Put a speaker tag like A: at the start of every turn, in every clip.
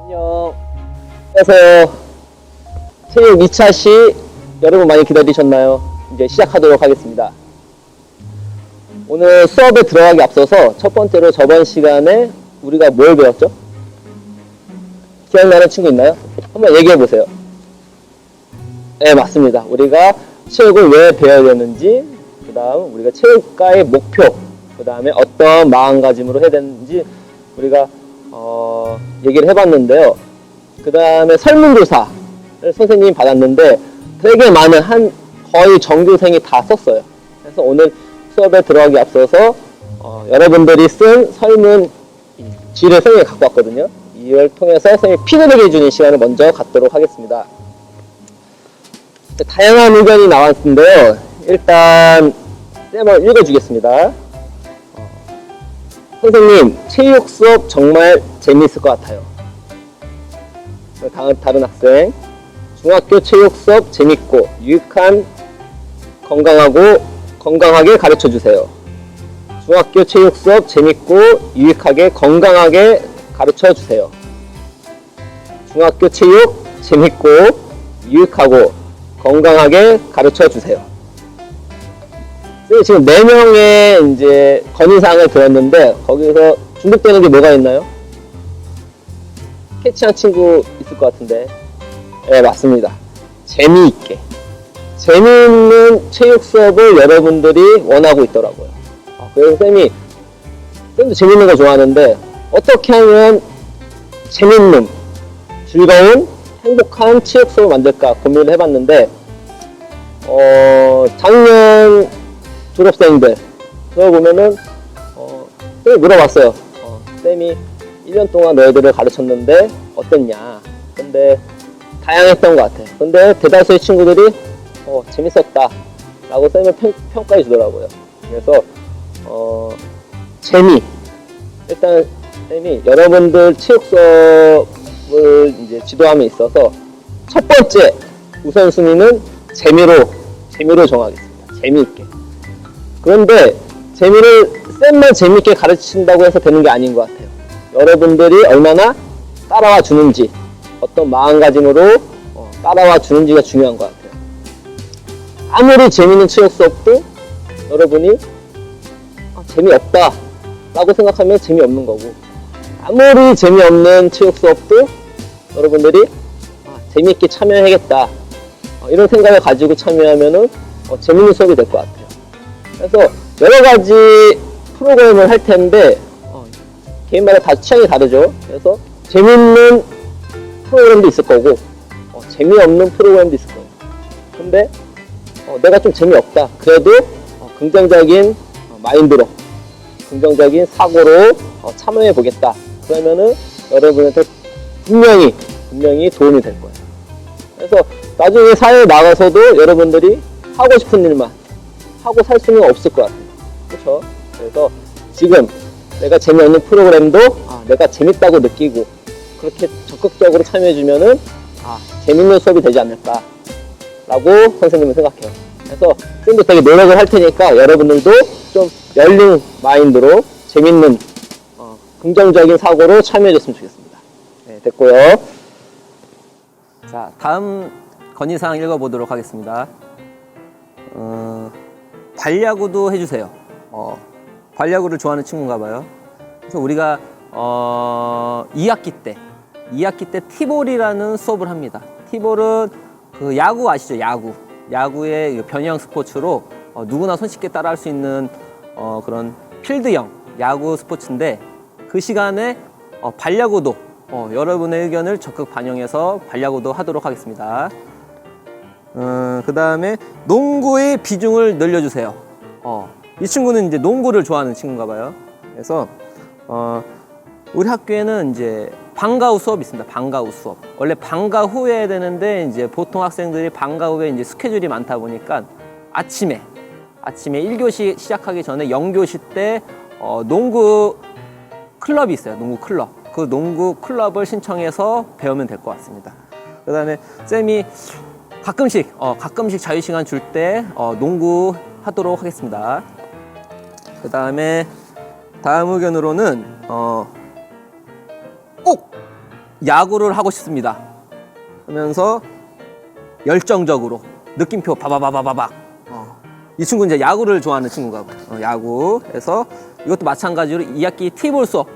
A: 안녕. 안녕하세요. 체육 2차 시 여러분 많이 기다리셨나요? 이제 시작하도록 하겠습니다. 오늘 수업에 들어가기 앞서서 첫 번째로 저번 시간에 우리가 뭘 배웠죠? 기억나는 친구 있나요? 한번 얘기해 보세요. 네, 맞습니다. 우리가 체육을 왜 배워야 되는지, 그 다음 우리가 체육과의 목표, 그 다음에 어떤 마음가짐으로 해야 되는지 우리가 얘기를 해봤는데요. 그 다음에 설문조사를 선생님이 받았는데 되게 많은 거의 전교생이 다 썼어요. 그래서 오늘 수업에 들어가기 앞서서 여러분들이 쓴 설문지를 선생님이 갖고 왔거든요. 이걸 통해서 선생님이 피드백 해주는 시간을 먼저 갖도록 하겠습니다. 다양한 의견이 나왔는데요. 일단 한번 읽어주겠습니다. 선생님, 체육 수업 정말 재미있을 것 같아요. 다른 학생, 중학교 체육 수업 재밌고 유익한 건강하게 가르쳐 주세요. 중학교 체육 수업 재밌고 유익하게 건강하게 가르쳐 주세요. 중학교 체육 재밌고 유익하고 건강하게 가르쳐 주세요. 지금 4명의 이제 건의사항을 들었는데 거기서 중복되는 게 뭐가 있나요? 캐치한 친구 있을 것 같은데. 네, 맞습니다. 재미있게. 재미있는 체육 수업을 여러분들이 원하고 있더라고요. 그래서 쌤도 재밌는 거 좋아하는데 어떻게 하면 재밌는, 즐거운, 행복한 체육 수업을 만들까 고민을 해봤는데 작년 졸업생들 들어보면은 쌤이 물어봤어요. 쌤이 1년 동안 너희들을 가르쳤는데 어땠냐. 근데 다양했던 것 같아. 근데 대다수의 친구들이 재밌었다 라고 쌤을 평가해 주더라고요. 그래서 재미, 일단 쌤이 여러분들 체육 수업을 이제 지도함에 있어서 첫 번째 우선순위는 재미로 정하겠습니다. 재미있게. 그런데 쌤만 재미있게 가르친다고 해서 되는 게 아닌 것 같아요. 여러분들이 얼마나 따라와 주는지, 어떤 마음가짐으로 따라와 주는지가 중요한 것 같아요. 아무리 재미있는 체육 수업도 여러분이 재미없다 라고 생각하면 재미없는 거고, 아무리 재미없는 체육 수업도 여러분들이 재미있게 참여해야겠다 이런 생각을 가지고 참여하면은 재미있는 수업이 될 것 같아요. 그래서 여러 가지 프로그램을 할 텐데 개인마다 다 취향이 다르죠. 그래서 재미있는 프로그램도 있을 거고 재미없는 프로그램도 있을 거예요. 근데 내가 좀 재미없다. 그래도 긍정적인 마인드로, 긍정적인 사고로 참여해 보겠다. 그러면은 여러분한테 분명히 도움이 될 거예요. 그래서 나중에 사회에 나가서도 여러분들이 하고 싶은 일만 하고 살 수는 없을 것 같아요. 그렇죠? 그래서 지금 내가 재미없는 프로그램도 내가 재밌다고 느끼고 그렇게 적극적으로 참여해주면은 재밌는 수업이 되지 않을까 라고 선생님은 생각해요. 그래서 쌤도 되게 노력을 할 테니까 여러분들도 좀 열린 마인드로 재밌는 긍정적인 사고로 참여해줬으면 좋겠습니다. 네, 됐고요.
B: 자, 다음 건의사항 읽어보도록 하겠습니다. 관야구도 해주세요. 관야구를 좋아하는 친구인가 봐요. 그래서 우리가 2학기 때 티볼이라는 수업을 합니다. 티볼은 그 야구 아시죠? 야구의 변형 스포츠로 누구나 손쉽게 따라할 수 있는 그런 필드형 야구 스포츠인데, 그 시간에 반야구도 여러분의 의견을 적극 반영해서 반야구도 하도록 하겠습니다. 그 다음에 농구의 비중을 늘려주세요. 이 친구는 이제 농구를 좋아하는 친구인가 봐요. 그래서 우리 학교에는 이제 방과 후 수업이 있습니다. 방과 후 수업. 원래 방과 후에 해야 되는데 이제 보통 학생들이 방과 후에 이제 스케줄이 많다 보니까 아침에 1교시 시작하기 전에 0교시 때 농구 클럽이 있어요. 농구 클럽. 그 농구 클럽을 신청해서 배우면 될 것 같습니다. 그 다음에 쌤이 가끔씩 자유시간 줄 때 농구 하도록 하겠습니다. 그 다음에 다음 의견으로는 꼭 야구를 하고 싶습니다 하면서 열정적으로 느낌표 바바바바바박. 이 친구는 이제 야구를 좋아하는 친구가 봐요. 야구에서 이것도 마찬가지로 2학기 티볼 수업,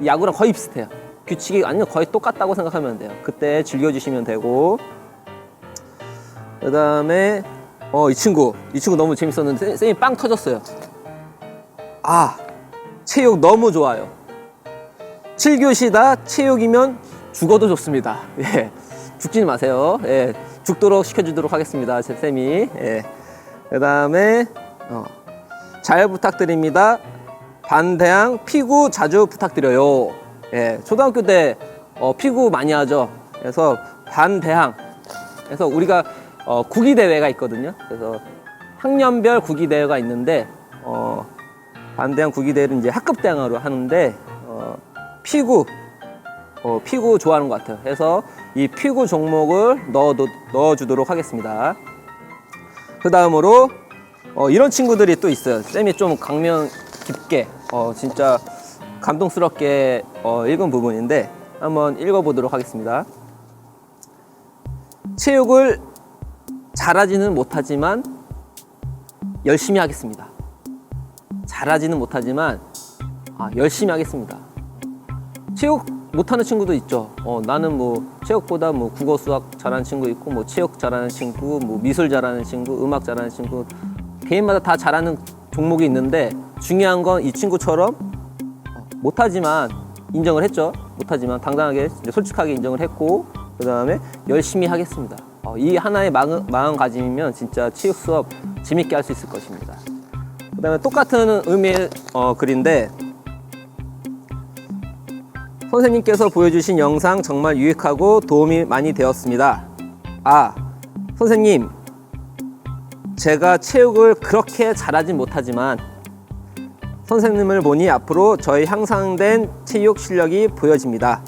B: 야구랑 거의 비슷해요. 규칙이 아니면 거의 똑같다고 생각하면 돼요. 그때 즐겨주시면 되고. 그 다음에 이 친구 너무 재밌었는데 쌤이 빵 터졌어요. 체육 너무 좋아요. 7교시다 체육이면 죽어도 좋습니다. 예, 죽지는 마세요. 예, 죽도록 시켜주도록 하겠습니다. 제 쌤이. 예. 그 다음에 잘 부탁드립니다. 반대항 피구 자주 부탁드려요. 예, 초등학교 때 피구 많이 하죠. 그래서 반대항. 그래서 우리가 구기 대회가 있거든요. 그래서 학년별 구기 대회가 있는데 반대항 구기 대회를 이제 학급 대항으로 하는데 피구 좋아하는 것 같아요. 그래서 이 피구 종목을 넣어주도록 하겠습니다. 그 다음으로 이런 친구들이 또 있어요. 쌤이 좀 강명 깊게 진짜 감동스럽게 읽은 부분인데 한번 읽어보도록 하겠습니다. 체육을 잘하지는 못하지만 열심히 하겠습니다. 잘하지는 못하지만 열심히 하겠습니다. 체육 못하는 친구도 있죠. 나는 뭐 체육보다 뭐 국어 수학 잘하는 친구 있고 뭐 체육 잘하는 친구, 뭐 미술 잘하는 친구, 음악 잘하는 친구, 개인마다 다 잘하는 종목이 있는데 중요한 건 이 친구처럼 못하지만 인정을 했죠. 못하지만 당당하게 솔직하게 인정을 했고 그 다음에 열심히 하겠습니다. 이 하나의 마음가짐이면 진짜 체육 수업 재밌게 할 수 있을 것입니다. 그 다음에 똑같은 의미의 글인데 선생님께서 보여주신 영상 정말 유익하고 도움이 많이 되었습니다. 선생님, 제가 체육을 그렇게 잘하진 못하지만 선생님을 보니 앞으로 저의 향상된 체육 실력이 보여집니다.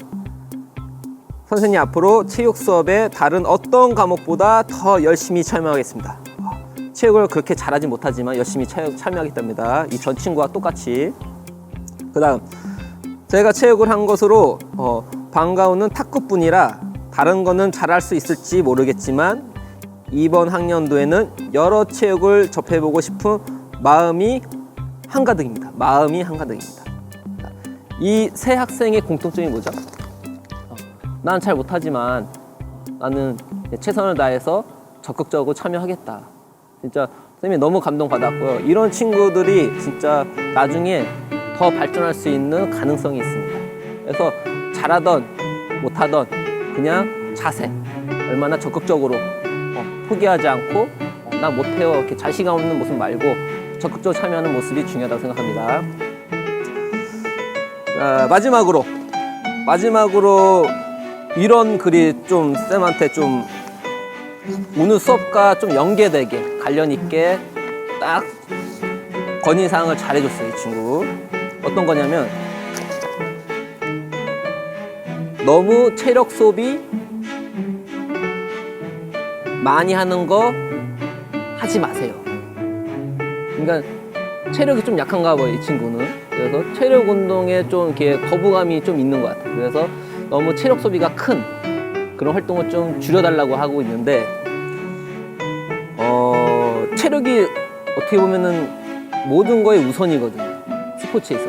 B: 선생님 앞으로 체육 수업에 다른 어떤 과목보다 더 열심히 참여하겠습니다. 체육을 그렇게 잘하지 못하지만 열심히 참여하겠답니다. 이 전 친구와 똑같이. 그 다음 제가 체육을 한 것으로 방과후는 탁구뿐이라 다른 거는 잘할 수 있을지 모르겠지만 이번 학년도에는 여러 체육을 접해보고 싶은 마음이 한가득입니다. 이 세 학생의 공통점이 뭐죠? 난 잘 못하지만 나는 최선을 다해서 적극적으로 참여하겠다. 진짜 선생님이 너무 감동받았고요. 이런 친구들이 진짜 나중에 더 발전할 수 있는 가능성이 있습니다. 그래서 잘하던 못하던 그냥 자세, 얼마나 적극적으로 포기하지 않고 나 못해요 이렇게 자신감 없는 모습 말고 적극적으로 참여하는 모습이 중요하다고 생각합니다. 마지막으로 이런 글이 좀 쌤한테 좀 오늘 수업과 좀 연계되게 관련 있게 딱 건의사항을 잘해줬어요. 이 친구 어떤 거냐면 너무 체력 소비 많이 하는 거 하지 마세요. 그러니까 체력이 좀 약한가 봐요, 이 친구는. 그래서 체력 운동에 좀 이렇게 거부감이 좀 있는 것 같아요. 그래서 너무 체력 소비가 큰 그런 활동을 좀 줄여달라고 하고 있는데, 체력이 어떻게 보면은 모든 거의 우선이거든요, 스포츠에서.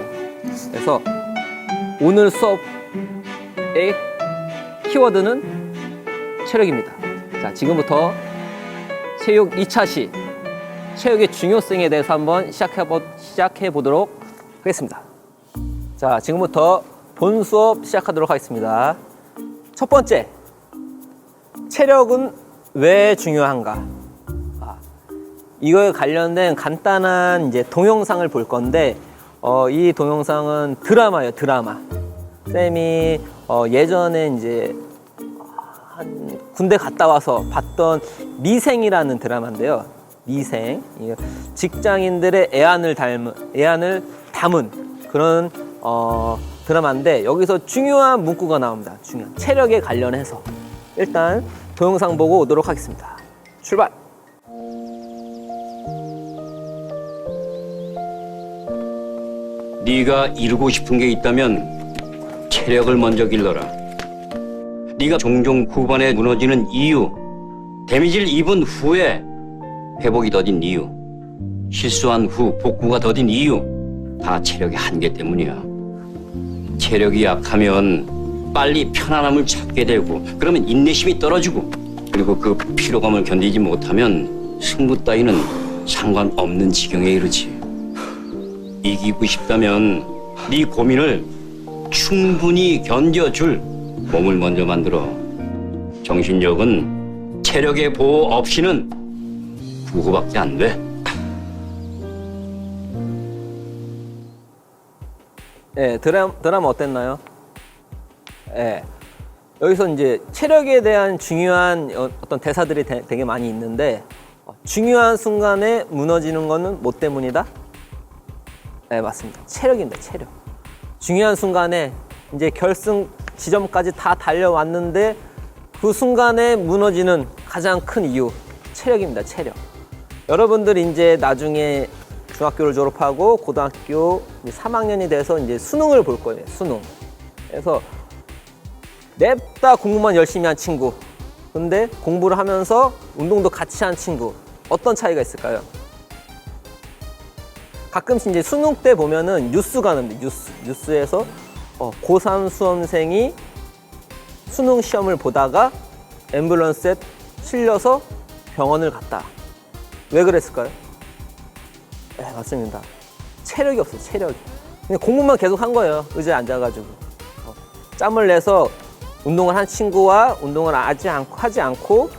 B: 그래서 오늘 수업의 키워드는 체력입니다. 자, 지금부터 체육 2차 시 체육의 중요성에 대해서 한번 시작해 보도록 하겠습니다. 자, 지금부터 본 수업 시작하도록 하겠습니다. 첫 번째, 체력은 왜 중요한가? 이거에 관련된 간단한 이제 동영상을 볼 건데, 이 동영상은 드라마예요, 드라마. 쌤이 예전에 이제 한 군대 갔다 와서 봤던 미생이라는 드라마인데요. 미생. 직장인들의 애환을 담은 그런 드라마인데, 여기서 중요한 문구가 나옵니다. 중요한 체력에 관련해서. 일단 동영상 보고 오도록 하겠습니다. 출발!
C: 네가 이루고 싶은 게 있다면 체력을 먼저 길러라. 네가 종종 후반에 무너지는 이유, 데미지를 입은 후에 회복이 더딘 이유, 실수한 후 복구가 더딘 이유, 다 체력의 한계 때문이야. 체력이 약하면 빨리 편안함을 찾게 되고, 그러면 인내심이 떨어지고, 그리고 그 피로감을 견디지 못하면 승부 따위는 상관없는 지경에 이르지. 이기고 싶다면 네 고민을 충분히 견뎌줄 몸을 먼저 만들어. 정신력은 체력의 보호 없이는 구호밖에 안 돼.
B: 네, 드라마 어땠나요? 네, 여기서 이제 체력에 대한 중요한 어떤 대사들이 되게 많이 있는데, 중요한 순간에 무너지는 거는 뭐 때문이다? 네, 맞습니다. 체력입니다, 체력. 중요한 순간에 이제 결승 지점까지 다 달려왔는데 그 순간에 무너지는 가장 큰 이유, 체력입니다, 체력. 여러분들 이제 나중에 중학교를 졸업하고 고등학교 3학년이 돼서 이제 수능을 볼 거예요, 수능. 그래서 냅다 공부만 열심히 한 친구, 근데 공부를 하면서 운동도 같이 한 친구, 어떤 차이가 있을까요? 가끔씩 이제 수능 때 보면은 뉴스가 나는데, 뉴스에서 고3 수험생이 수능 시험을 보다가 앰뷸런스에 실려서 병원을 갔다. 왜 그랬을까요? 네, 맞습니다. 체력이 없어요, 체력이. 그냥 공부만 계속 한 거예요, 의자에 앉아가지고. 짬을 내서 운동을 한 친구와 운동을 하지 않고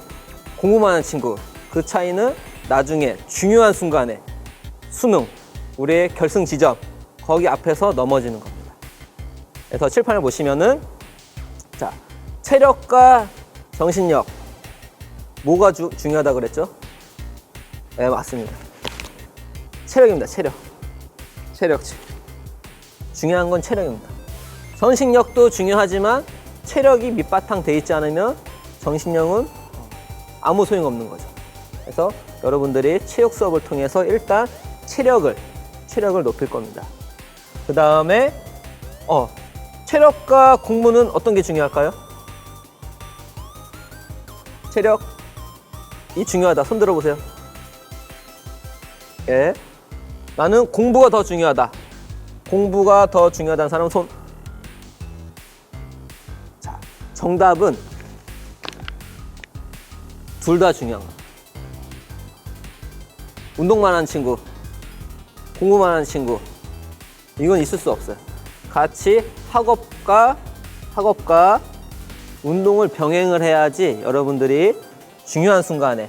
B: 공부만 한 친구, 그 차이는 나중에 중요한 순간에 수능, 우리의 결승 지점, 거기 앞에서 넘어지는 겁니다. 그래서 칠판을 보시면은, 자, 체력과 정신력, 뭐가 중요하다 그랬죠? 네, 맞습니다. 체력입니다, 체력. 체력. 중요한 건 체력입니다. 정신력도 중요하지만 체력이 밑바탕 돼 있지 않으면 정신력은 아무 소용없는 거죠. 그래서 여러분들이 체육 수업을 통해서 일단 체력을 높일 겁니다. 그 다음에 체력과 공부는 어떤 게 중요할까요? 체력이 중요하다. 손 들어보세요. 예. 나는 공부가 더 중요하다. 공부가 더 중요하다는 사람 손. 자, 정답은 둘 다 중요한 거예요. 운동만 하는 친구, 공부만 하는 친구, 이건 있을 수 없어요. 같이 학업과 운동을 병행을 해야지 여러분들이 중요한 순간에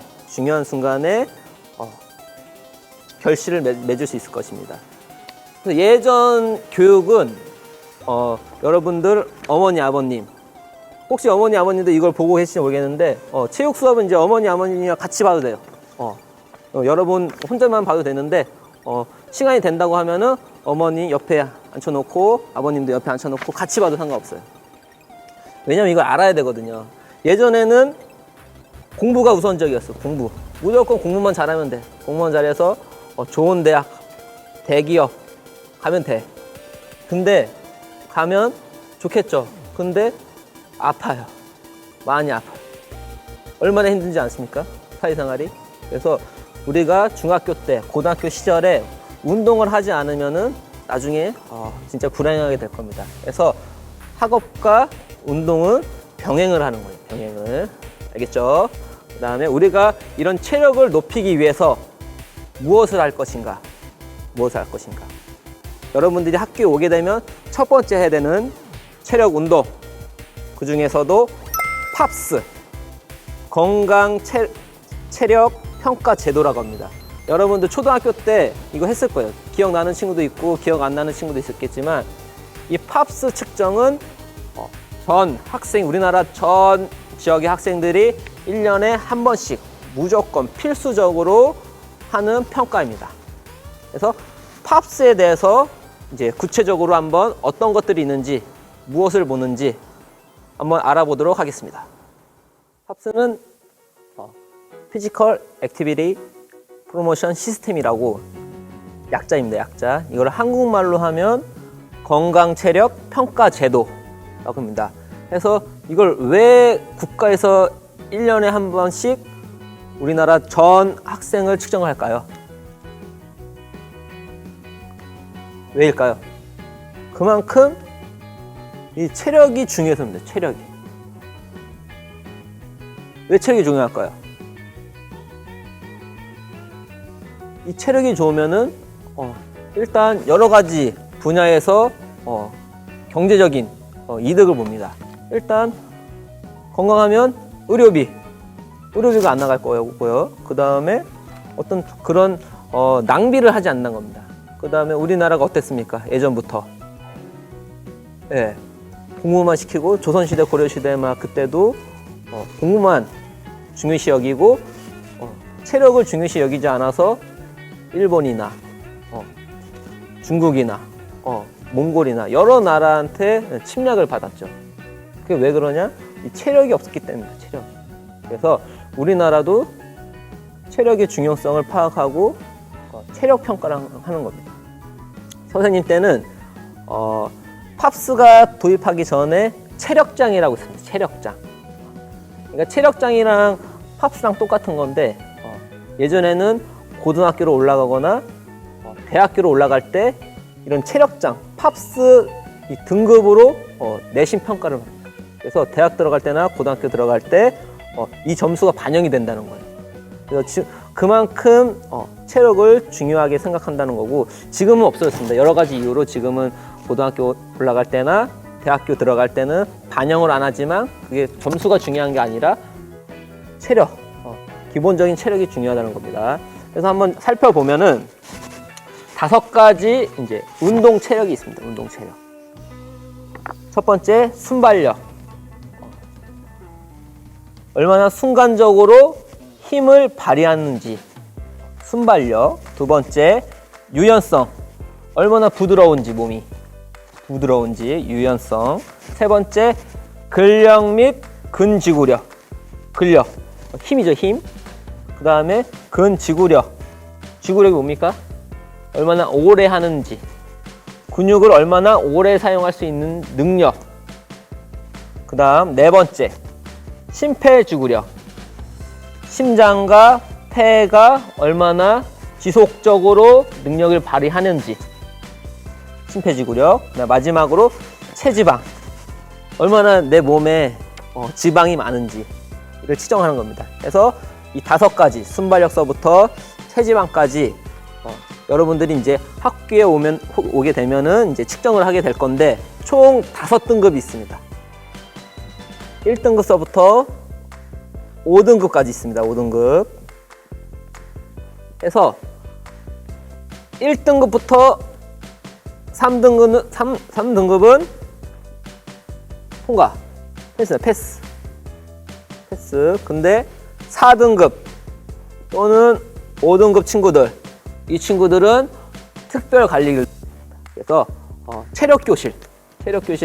B: 결실을 맺을 수 있을 것입니다. 그래서 예전 교육은 여러분들 어머니 아버님, 혹시 어머니 아버님도 이걸 보고 계실지 모르겠는데 체육 수업은 이제 어머니 아버님이랑 같이 봐도 돼요. 여러분 혼자만 봐도 되는데 시간이 된다고 하면은 어머니 옆에 앉혀놓고 아버님도 옆에 앉혀놓고 같이 봐도 상관없어요. 왜냐면 이걸 알아야 되거든요. 예전에는 공부가 우선적이었어. 공부. 무조건 공부만 잘하면 돼. 공부만 잘해서 좋은 대학, 대기업 가면 돼. 근데 가면 좋겠죠. 근데 아파요. 많이 아파요. 얼마나 힘든지 않습니까? 사회생활이. 그래서 우리가 중학교 때, 고등학교 시절에 운동을 하지 않으면은 나중에 진짜 불행하게 될 겁니다. 그래서 학업과 운동은 병행을 하는 거예요. 병행을. 알겠죠? 그 다음에 우리가 이런 체력을 높이기 위해서 무엇을 할 것인가? 여러분들이 학교에 오게 되면 첫 번째 해야 되는 체력 운동. 그 중에서도 팝스. 건강 체력 평가 제도라고 합니다. 여러분들 초등학교 때 이거 했을 거예요. 기억나는 친구도 있고 기억 안 나는 친구도 있었겠지만 이 팝스 측정은 전 학생, 우리나라 전 지역의 학생들이 1년에 한 번씩 무조건 필수적으로 하는 평가입니다. 그래서 팝스에 대해서 이제 구체적으로 한번 어떤 것들이 있는지, 무엇을 보는지 한번 알아보도록 하겠습니다. 팝스는 피지컬 액티비티 프로모션 시스템이라고 약자입니다. 약자. 이걸 한국말로 하면 건강 체력 평가 제도라고 합니다. 그래서 이걸 왜 국가에서 1년에 한 번씩 우리나라 전 학생을 측정을 할까요? 왜일까요? 그만큼 이 체력이 중요해서입니다. 체력이. 왜 체력이 중요할까요? 이 체력이 좋으면은 일단 여러 가지 분야에서 경제적인 이득을 봅니다. 일단 건강하면 의료비가 안 나갈 거고요. 그 다음에 어떤 그런 낭비를 하지 않는 겁니다. 그 다음에 우리나라가 어땠습니까? 예전부터 공부만 시키고 조선시대 고려시대 막 그때도 공부만 중요시 여기고 체력을 중요시 여기지 않아서 일본이나 중국이나 몽골이나 여러 나라한테 침략을 받았죠. 그게 왜 그러냐? 이 체력이 없었기 때문입니다. 체력이. 그래서 우리나라도 체력의 중요성을 파악하고 체력 평가를 하는 겁니다. 선생님 때는 팝스가 도입하기 전에 체력장이라고 있습니다. 체력장. 그러니까 체력장이랑 팝스랑 똑같은 건데 예전에는 고등학교로 올라가거나 대학교로 올라갈 때 이런 체력장, 팝스 이 등급으로 내신 평가를 합니다. 그래서 대학 들어갈 때나 고등학교 들어갈 때 이 점수가 반영이 된다는 거예요. 그래서 그만큼 체력을 중요하게 생각한다는 거고 지금은 없어졌습니다. 여러 가지 이유로 지금은 고등학교 올라갈 때나 대학교 들어갈 때는 반영을 안 하지만 그게 점수가 중요한 게 아니라 체력, 기본적인 체력이 중요하다는 겁니다. 그래서 한번 살펴보면은 5가지 이제 운동 체력이 있습니다. 운동 체력. 첫 번째 순발력. 얼마나 순간적으로 힘을 발휘하는지 순발력. 두 번째 유연성. 얼마나 부드러운지 몸이 부드러운지 유연성. 세 번째 근력 및 근지구력. 근력 힘이죠. 힘. 그 다음에 근지구력. 지구력이 뭡니까? 얼마나 오래 하는지. 근육을 얼마나 오래 사용할 수 있는 능력. 그 다음 네 번째 심폐지구력. 심장과 폐가 얼마나 지속적으로 능력을 발휘하는지. 심폐지구력. 마지막으로 체지방. 얼마나 내 몸에 지방이 많은지 이걸 측정하는 겁니다. 그래서 이 5가지 순발력서부터 체지방까지 여러분들이 이제 학교에 오게 되면은 이제 측정을 하게 될 건데 총 5등급이 있습니다. 1등급서부터 5등급까지 있습니다. 5등급. 그래서 1등급부터 3등급은 통과. 패스. 근데 4등급 또는 5등급 친구들, 이 친구들은 특별 관리를. 그래서 체력교실,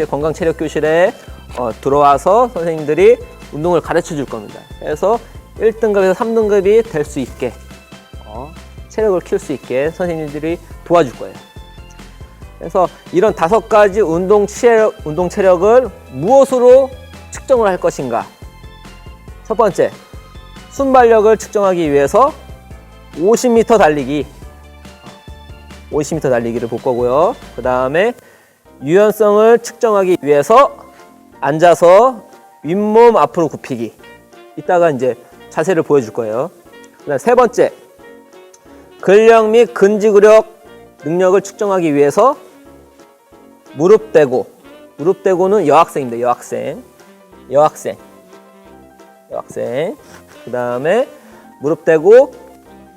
B: 건강 체력교실에 들어와서 선생님들이 운동을 가르쳐 줄 겁니다. 그래서 1등급에서 3등급이 될 수 있게 체력을 키울 수 있게 선생님들이 도와줄 거예요. 그래서 이런 5가지 운동 체력을 무엇으로 측정을 할 것인가? 첫 번째, 순발력을 측정하기 위해서 50m 달리기를 볼 거고요. 그 다음에 유연성을 측정하기 위해서 앉아서 윗몸 앞으로 굽히기. 이따가 이제 자세를 보여줄 거예요. 그다음 세 번째, 근력 및 근지구력 능력을 측정하기 위해서 무릎 대고. 무릎 대고는 여학생입니다. 여학생. 여학생. 그 다음에 무릎 대고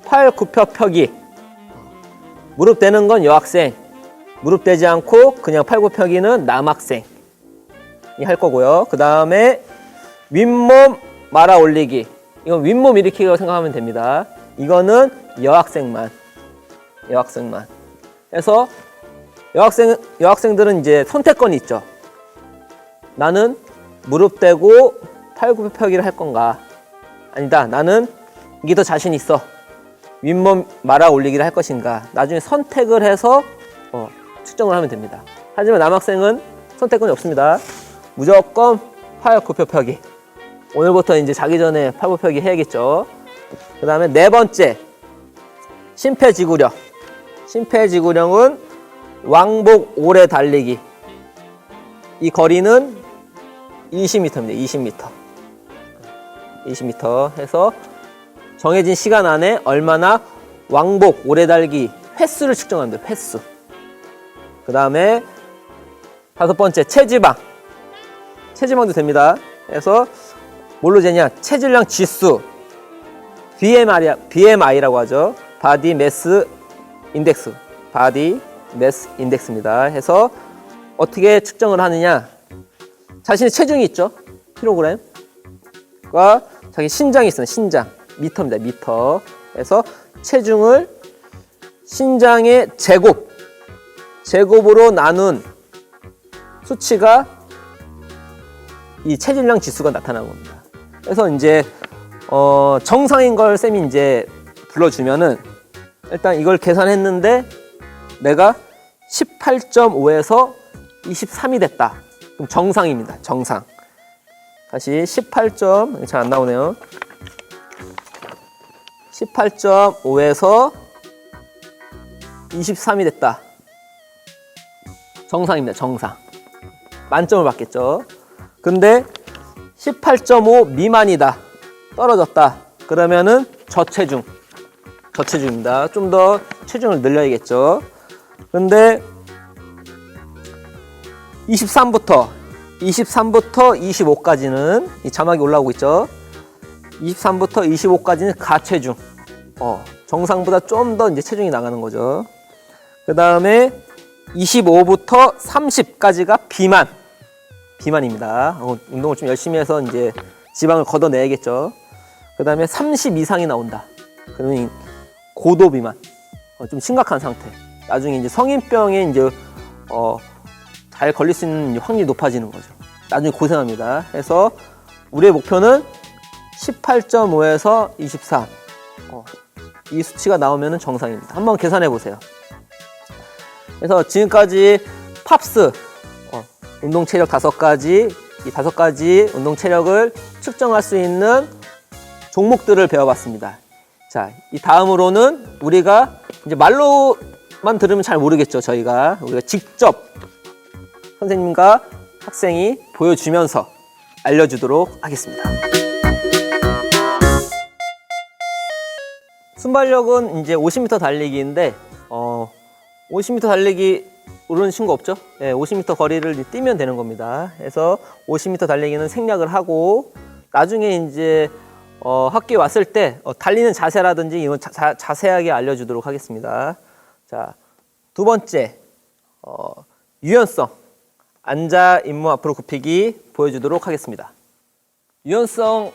B: 팔 굽혀 펴기. 무릎 대는 건 여학생. 무릎 대지 않고 그냥 팔 굽혀 펴기는 남학생이 할 거고요. 그 다음에 윗몸 말아 올리기. 이건 윗몸 일으키기라고 생각하면 됩니다. 이거는 여학생만. 그래서 여학생들은 이제 선택권이 있죠. 나는 무릎 대고 팔 굽혀 펴기를 할 건가? 아니다. 나는 이게 더 자신 있어. 윗몸 말아 올리기를 할 것인가? 나중에 선택을 해서 측정을 하면 됩니다. 하지만 남학생은 선택권이 없습니다. 무조건 팔 굽혀 펴기. 오늘부터 이제 자기 전에 팔 굽혀 펴기 해야겠죠. 그 다음에 네 번째, 심폐지구력. 심폐지구력은 왕복 오래 달리기. 이 거리는 20m입니다. 20m 해서 정해진 시간 안에 얼마나 왕복 오래 달리기 횟수를 측정합니다. 횟수. 그 다음에 다섯 번째, 체지방. 체지방도 됩니다. 그래서 뭘로 재냐? 체질량 지수. BMI라고 하죠. 바디 매스 인덱스. 바디 매스 인덱스입니다. 해서 어떻게 측정을 하느냐? 자신의 체중이 있죠. 킬로그램과 자기 신장이 있어요. 신장. 미터입니다. 미터. 그래서 체중을 신장의 제곱으로 나눈 수치가 이 체질량 지수가 나타나는 겁니다. 그래서 이제 정상인 걸 쌤이 이제 불러주면은 일단 이걸 계산했는데 내가 18.5에서 23이 됐다. 그럼 정상입니다. 정상. 다시 18점, 잘 안 나오네요. 18.5에서 23이 됐다. 정상입니다. 정상. 만점을 받겠죠. 근데 18.5 미만이다. 떨어졌다. 그러면은 저체중입니다. 좀 더 체중을 늘려야겠죠. 근데 23부터 25까지는 이 자막이 올라오고 있죠. 23부터 25까지는 가체중. 정상보다 좀 더 이제 체중이 나가는 거죠. 그 다음에 25부터 30까지가 비만입니다. 운동을 좀 열심히 해서 이제 지방을 걷어내야겠죠. 그 다음에 30 이상이 나온다. 그러면 고도 비만. 좀 심각한 상태. 나중에 이제 성인병에 이제 잘 걸릴 수 있는 확률이 높아지는 거죠. 나중에 고생합니다. 그래서 우리의 목표는 18.5에서 23. 이 수치가 나오면 정상입니다. 한번 계산해 보세요. 그래서 지금까지 팝스 운동 체력 5가지, 이 5가지 운동 체력을 측정할 수 있는 종목들을 배워봤습니다. 자, 이 다음으로는 우리가 이제 말로만 들으면 잘 모르겠죠. 우리가 직접 선생님과 학생이 보여주면서 알려주도록 하겠습니다. 순발력은 이제 50m 달리기인데 50m 달리기 모르는 친구 없죠? 네, 50m 거리를 뛰면 되는 겁니다. 그래서 50m 달리기는 생략을 하고 나중에 이제 학교에 왔을 때 달리는 자세라든지 이건 자세하게 알려주도록 하겠습니다. 자, 두 번째 유연성. 앉아 잇몸 앞으로 굽히기 보여주도록 하겠습니다. 유연성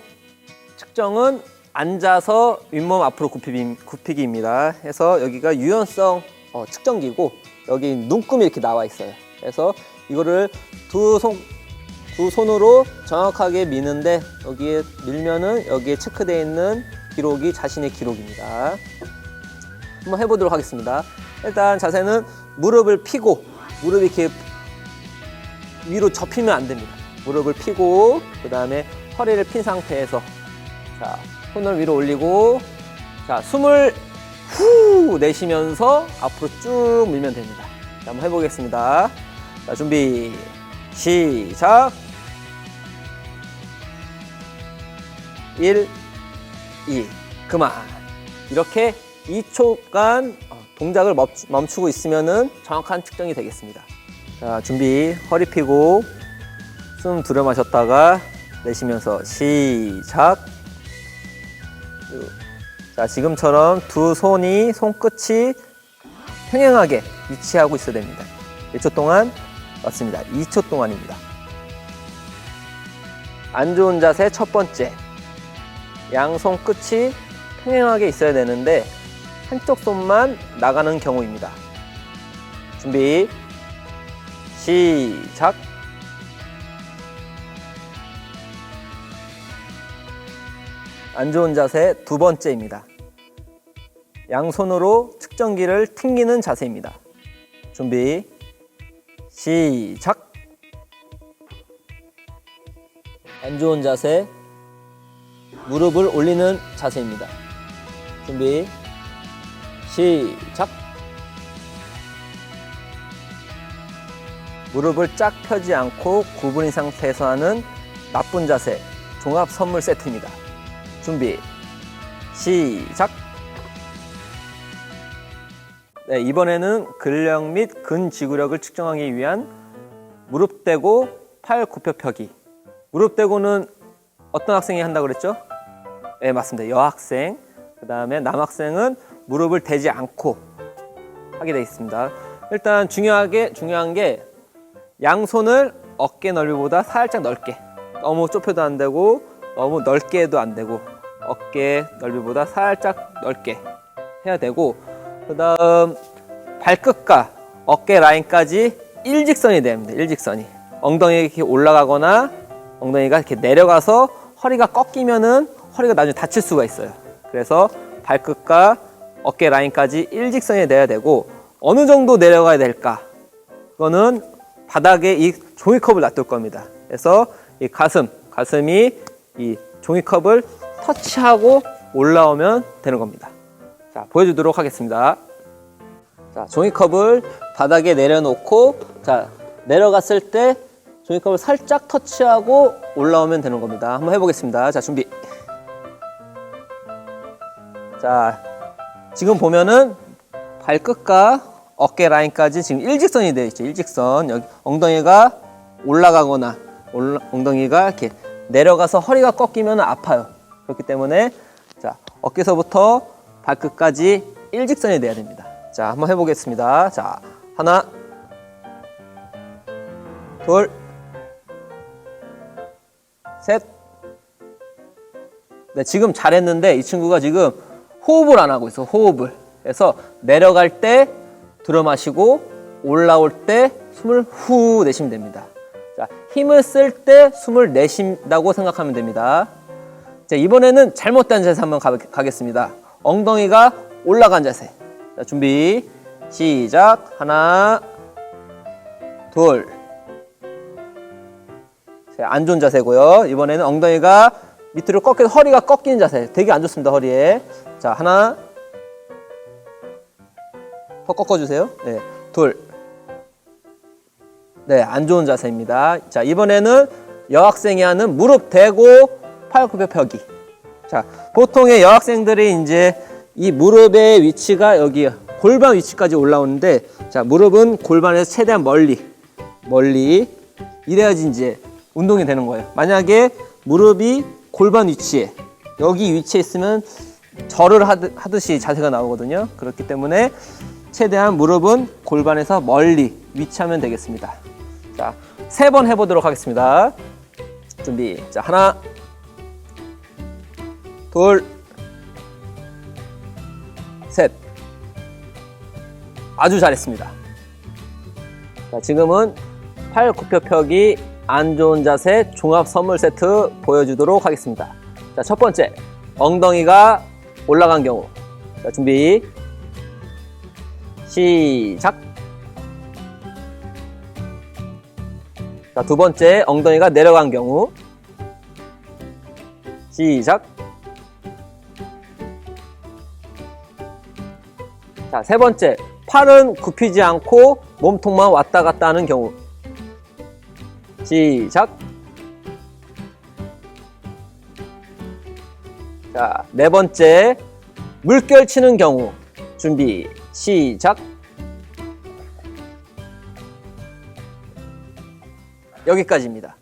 B: 측정은 앉아서 윗몸 앞으로 굽히기입니다. 그래서 여기가 유연성 측정기고 여기 눈금이 이렇게 나와 있어요. 그래서 이거를 두 손으로 정확하게 미는데 여기에 밀면은 여기에 체크되어 있는 기록이 자신의 기록입니다. 한번 해보도록 하겠습니다. 일단 자세는 무릎을 펴고 무릎이 이렇게 위로 접히면 안 됩니다. 무릎을 펴고 그 다음에 허리를 핀 상태에서 자, 손을 위로 올리고 자, 숨을 후 내쉬면서 앞으로 쭉 밀면 됩니다. 자, 한번 해보겠습니다. 자, 준비 시작. 1, 2 그만. 이렇게 2초간 동작을 멈추고 있으면은 정확한 측정이 되겠습니다. 자, 준비. 허리 펴고 숨 들여 마셨다가 내쉬면서 시작. 자, 지금처럼 두 손이 손끝이 평행하게 위치하고 있어야 됩니다. 1초 동안 맞습니다. 2초 동안입니다. 안 좋은 자세 첫 번째. 양손 끝이 평행하게 있어야 되는데 한쪽 손만 나가는 경우입니다. 준비 시작. 안 좋은 자세 두 번째입니다. 양손으로 측정기를 튕기는 자세입니다. 준비 시작. 안 좋은 자세 무릎을 올리는 자세입니다. 준비 시작. 무릎을 쫙 펴지 않고 구부린 상태에서 하는 나쁜 자세 종합 선물 세트입니다. 준비 시작. 네, 이번에는 근력 및 근지구력을 측정하기 위한 무릎 대고 팔 굽혀 펴기. 무릎 대고는 어떤 학생이 한다고 그랬죠? 네, 맞습니다. 여학생. 그 다음에 남학생은 무릎을 대지 않고 하게 되어 있습니다. 일단 중요한 게 양손을 어깨 넓이보다 살짝 넓게, 너무 좁혀도 안 되고 너무 넓게 해도 안 되고 어깨 넓이보다 살짝 넓게 해야 되고, 그 다음 발끝과 어깨 라인까지 일직선이 됩니다. 일직선이. 엉덩이가 이렇게 올라가거나 엉덩이가 이렇게 내려가서 허리가 꺾이면은 허리가 나중에 다칠 수가 있어요. 그래서 발끝과 어깨 라인까지 일직선이 돼야 되고, 어느 정도 내려가야 될까? 그거는 바닥에 이 종이컵을 놔둘 겁니다. 그래서 이 가슴이 이 종이컵을 터치하고 올라오면 되는 겁니다. 자, 보여주도록 하겠습니다. 자, 종이컵을 바닥에 내려놓고, 자, 내려갔을 때 종이컵을 살짝 터치하고 올라오면 되는 겁니다. 한번 해보겠습니다. 자, 준비. 자, 지금 보면은 발끝과 어깨 라인까지 지금 일직선이 되어 있죠. 일직선. 여기 엉덩이가 올라가거나 엉덩이가 이렇게 내려가서 허리가 꺾이면 아파요. 그렇기 때문에 자, 어깨서부터 발끝까지 일직선이 돼야 됩니다. 자, 한번 해보겠습니다. 자, 하나, 둘, 셋. 네, 지금 잘했는데 이 친구가 지금 호흡을 안 하고 있어. 호흡을. 그래서 내려갈 때 들어 마시고 올라올 때 숨을 후 내쉬면 됩니다. 자, 힘을 쓸 때 숨을 내쉰다고 생각하면 됩니다. 자, 이번에는 잘못된 자세 한번 가겠습니다. 엉덩이가 올라간 자세. 자, 준비 시작. 하나, 둘. 자, 안 좋은 자세고요. 이번에는 엉덩이가 밑으로 꺾여서 허리가 꺾이는 자세. 되게 안 좋습니다. 허리에. 자, 하나, 더 꺾어주세요. 네, 둘. 네, 안 좋은 자세입니다. 자, 이번에는 여학생이 하는 무릎 대고 팔 굽혀 펴기. 자, 보통의 여학생들이 이제 이 무릎의 위치가 여기 골반 위치까지 올라오는데, 자, 무릎은 골반에서 최대한 멀리 이래야지 이제 운동이 되는 거예요. 만약에 무릎이 골반 위치에 여기 위치에 있으면 절을 하듯이 자세가 나오거든요. 그렇기 때문에 최대한 무릎은 골반에서 멀리 위치하면 되겠습니다. 자, 3번 해보도록 하겠습니다. 준비. 자, 하나, 둘, 셋. 아주 잘했습니다. 자, 지금은 팔 굽혀 펴기 안 좋은 자세 종합 선물 세트 보여주도록 하겠습니다. 자, 첫 번째, 엉덩이가 올라간 경우. 자, 준비 시작. 자, 두 번째, 엉덩이가 내려간 경우. 시작. 자, 세 번째, 팔은 굽히지 않고 몸통만 왔다 갔다 하는 경우. 시작. 자, 네 번째, 물결 치는 경우. 준비 시작. 여기까지입니다.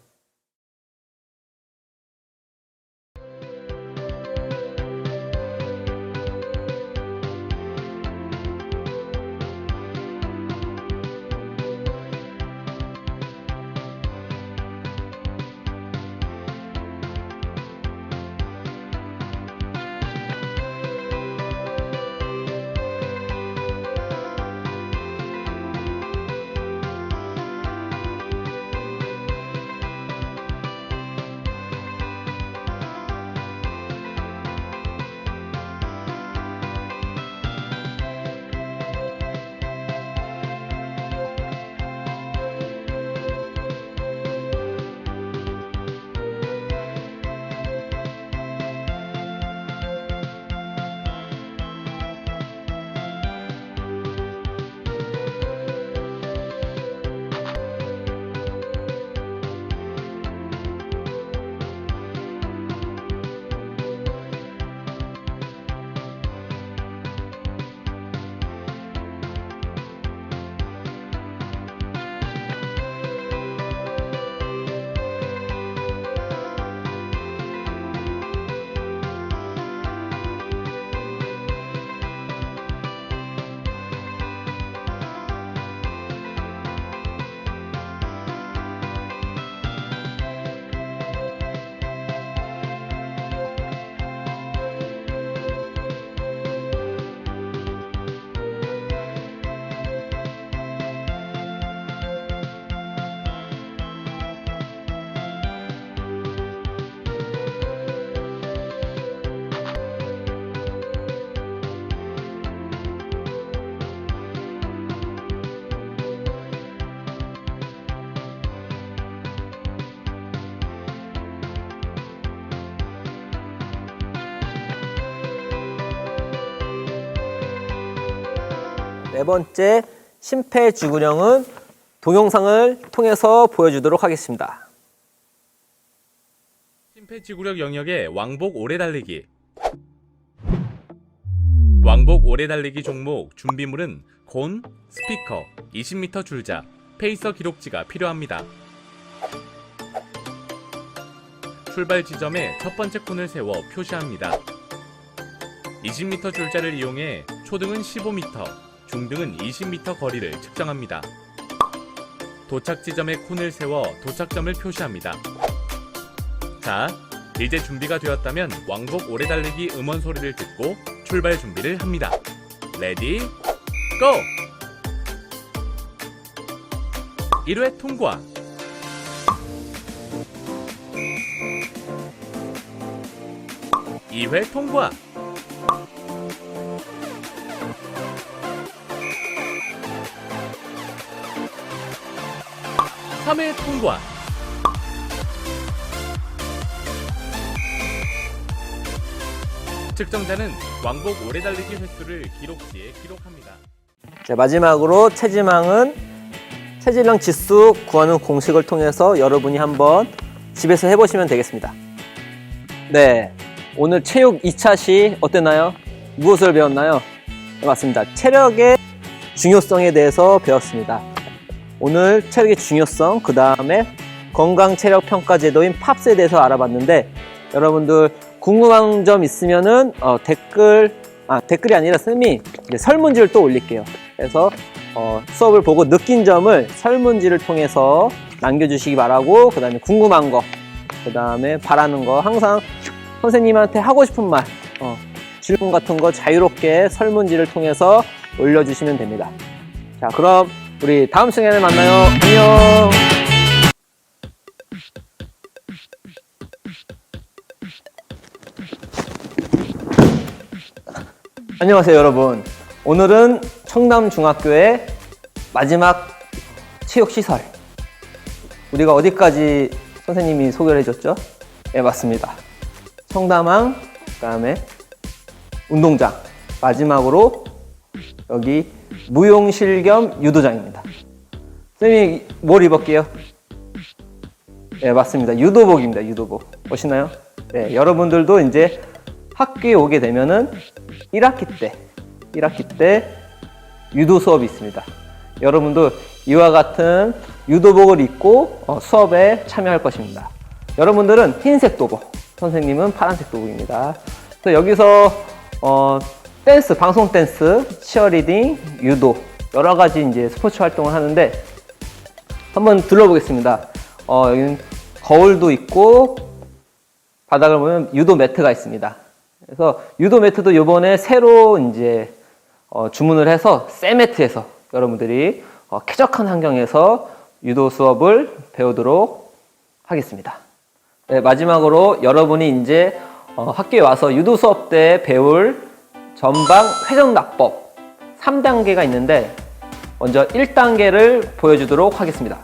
B: 네 번째 심폐지구령은 동영상을 통해서 보여주도록 하겠습니다.
D: 심폐지구력 영역의 왕복 오래 달리기. 왕복 오래 달리기 종목 준비물은 곤, 스피커, 20m 줄자, 페이서 기록지가 필요합니다. 출발 지점에 첫 번째 콘을 세워 표시합니다. 20m 줄자를 이용해 초등은 15m, 중등은 20m 거리를 측정합니다. 도착 지점에 콘을 세워 도착점을 표시합니다. 자, 이제 준비가 되었다면 왕복 오래 달리기 음원 소리를 듣고 출발 준비를 합니다. 레디, 고! 1회 통과. (2회) 통과. (3회) 통과. 측정자는 왕복 오래 달리기 횟수를 기록지에 기록합니다.
B: 자, 마지막으로 체지망은 체질량 지수 구하는 공식을 통해서 여러분이 한번 집에서 해보시면 되겠습니다. 네, 오늘 체육 2차 시 어땠나요? 무엇을 배웠나요? 네, 맞습니다. 체력의 중요성에 대해서 배웠습니다. 오늘 체력의 중요성, 그 다음에 건강체력평가제도인 팝스에 대해서 알아봤는데, 여러분들 궁금한 점 있으면은 댓글이 아니라 쌤이 이제 설문지를 또 올릴게요. 그래서 수업을 보고 느낀 점을 설문지를 통해서 남겨주시기 바라고, 그 다음에 궁금한 거, 그 다음에 바라는 거, 항상 선생님한테 하고 싶은 말, 질문 같은 거 자유롭게 설문지를 통해서 올려주시면 됩니다. 자, 그럼 우리 다음 시간에 만나요. 안녕. 안녕하세요, 여러분. 오늘은 청담중학교의 마지막 체육시설. 우리가 어디까지 선생님이 소개를 해줬죠? 네, 맞습니다. 청담항, 그 다음에 운동장, 마지막으로 여기 무용실 겸 유도장입니다. 선생님이 뭘 입었게요? 네, 맞습니다. 유도복입니다. 유도복. 멋있나요? 네, 여러분들도 이제 학교에 오게 되면은 1학기 때 유도 수업이 있습니다. 여러분도 이와 같은 유도복을 입고 수업에 참여할 것입니다. 여러분들은 흰색 도복, 선생님은 파란색 도복입니다. 그래서 여기서 댄스, 방송 댄스, 치어리딩, 유도 여러 가지 이제 스포츠 활동을 하는데 한번 둘러보겠습니다. 여기는 거울도 있고 바닥을 보면 유도 매트가 있습니다. 그래서 유도 매트도 이번에 새로 이제 주문을 해서 쌤매트에서 여러분들이 쾌적한 환경에서 유도 수업을 배우도록 하겠습니다. 네, 마지막으로 여러분이 이제 학교에 와서 유도 수업 때 배울 전방 회전낙법 3단계가 있는데 먼저 1단계를 보여주도록 하겠습니다.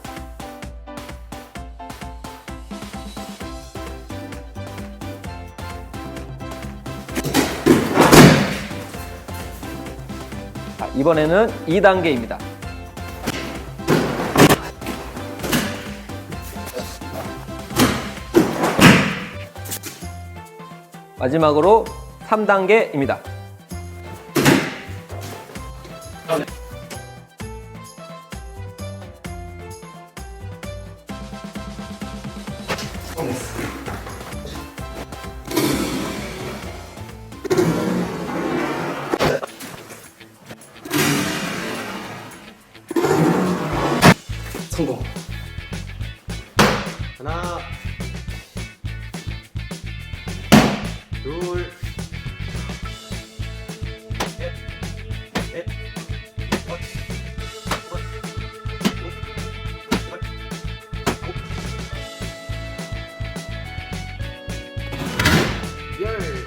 B: 이번에는 2단계입니다. 마지막으로 3단계입니다. 성공. 하나, 둘, 셋, 넷, 다섯, 여섯, 열.